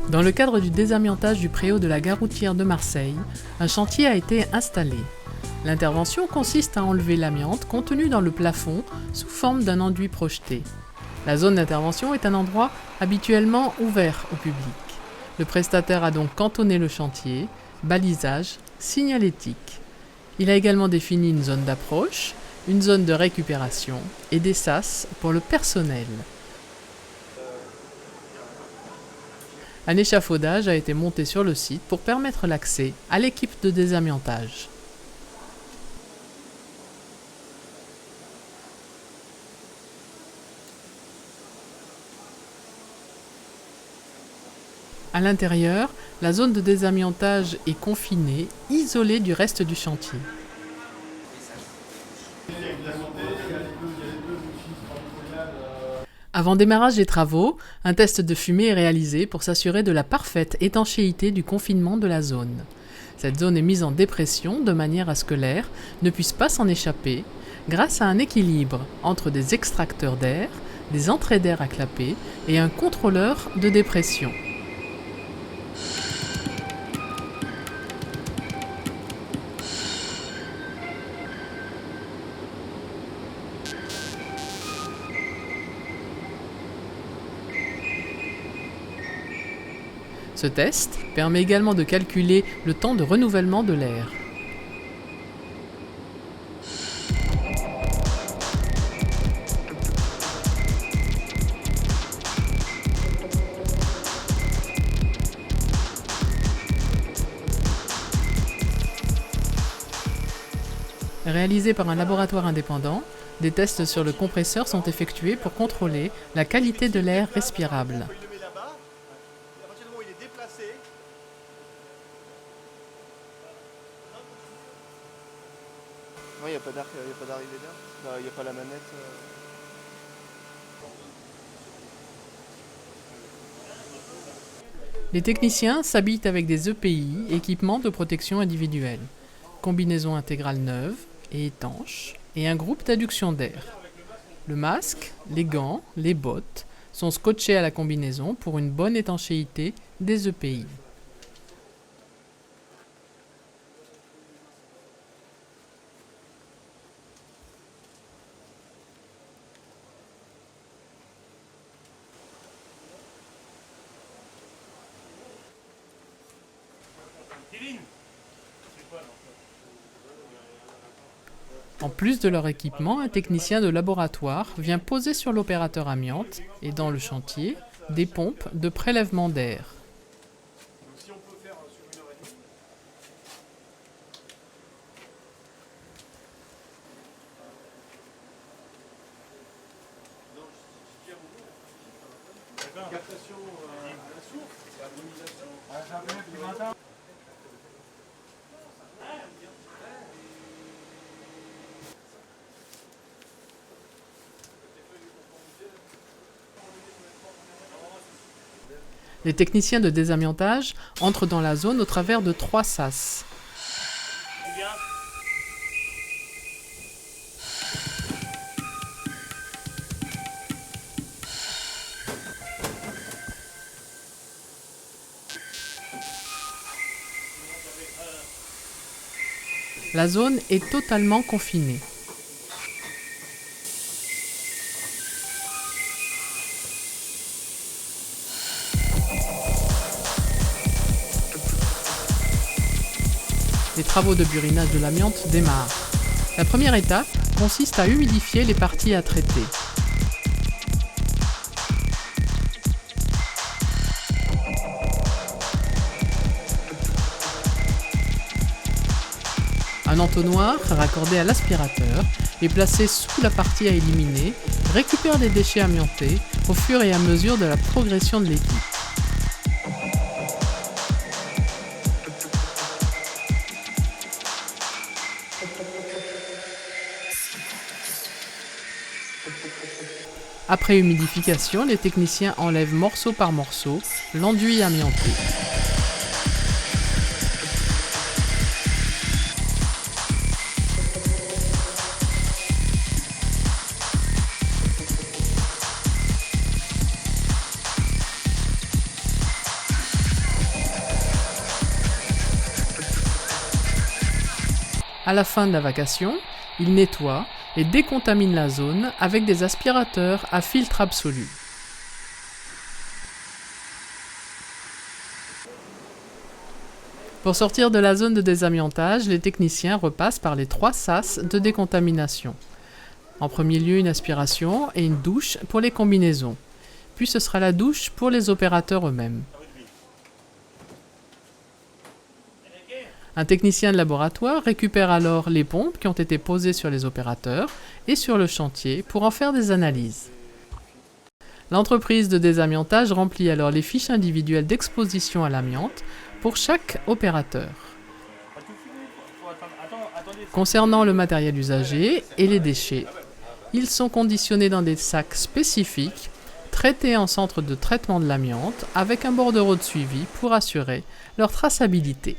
Dans le cadre du désamiantage du préau de la gare routière de Marseille, un chantier a été installé. L'intervention consiste à enlever l'amiante contenue dans le plafond sous forme d'un enduit projeté. La zone d'intervention est un endroit habituellement ouvert au public. Le prestataire a donc cantonné le chantier, balisage, signalétique. Il a également défini une zone d'approche, une zone de récupération et des sas pour le personnel. Un échafaudage a été monté sur le site pour permettre l'accès à l'équipe de désamiantage. À l'intérieur, la zone de désamiantage est confinée, isolée du reste du chantier. Avant démarrage des travaux, un test de fumée est réalisé pour s'assurer de la parfaite étanchéité du confinement de la zone. Cette zone est mise en dépression de manière à ce que l'air ne puisse pas s'en échapper grâce à un équilibre entre des extracteurs d'air, des entrées d'air à clapet et un contrôleur de dépression. Ce test permet également de calculer le temps de renouvellement de l'air. Réalisés par un laboratoire indépendant, des tests sur le compresseur sont effectués pour contrôler la qualité de l'air respirable. Il n'y a pas d'arrivée d'air, il n'y a pas la manette. Les techniciens s'habillent avec des EPI, équipements de protection individuelle, combinaison intégrale neuve et étanche, et un groupe d'adduction d'air. Le masque, les gants, les bottes sont scotchés à la combinaison pour une bonne étanchéité des EPI. En plus de leur équipement, un technicien de laboratoire vient poser sur l'opérateur amiante et dans le chantier des pompes de prélèvement d'air. Les techniciens de désamiantage entrent dans la zone au travers de 3 sas. La zone est totalement confinée. Les travaux de burinage de l'amiante démarrent. La première étape consiste à humidifier les parties à traiter. Un entonnoir raccordé à l'aspirateur est placé sous la partie à éliminer, récupère les déchets amiantés au fur et à mesure de la progression de l'équipe. Après humidification, les techniciens enlèvent morceau par morceau l'enduit amianté. À la fin de la vacation, ils nettoient et décontaminent la zone avec des aspirateurs à filtre absolu. Pour sortir de la zone de désamiantage, les techniciens repassent par les 3 sas de décontamination. En premier lieu, une aspiration et une douche pour les combinaisons. Puis ce sera la douche pour les opérateurs eux-mêmes. Un technicien de laboratoire récupère alors les pompes qui ont été posées sur les opérateurs et sur le chantier pour en faire des analyses. L'entreprise de désamiantage remplit alors les fiches individuelles d'exposition à l'amiante pour chaque opérateur. Concernant le matériel usagé et les déchets, ils sont conditionnés dans des sacs spécifiques, traités en centre de traitement de l'amiante avec un bordereau de suivi pour assurer leur traçabilité.